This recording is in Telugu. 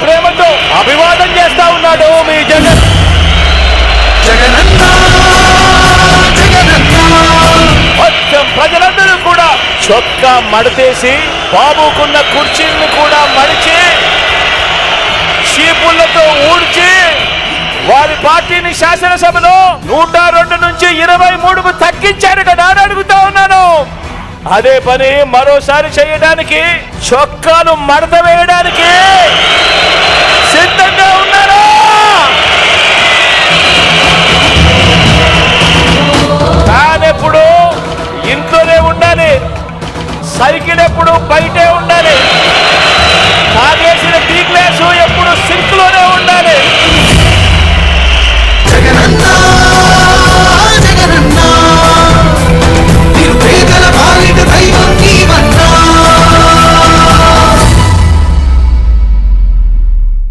ప్రేమతో అభివాదం చేస్తా ఉన్నాడు మీ జగన్. మొత్తం ప్రజలందరూ కూడా చొక్కా మడతేసి బాబుకున్న కుర్చీలను కూడా మడిచి చీపుళ్లతో ఊడ్చి వారి పార్టీని శాసనసభలో 102 నుంచి 23కు తగ్గించారు కదా అని అడుగుతా ఉన్నాను. అదే పని మరోసారి చేయడానికి, చొక్కాలు మడత వేయడానికి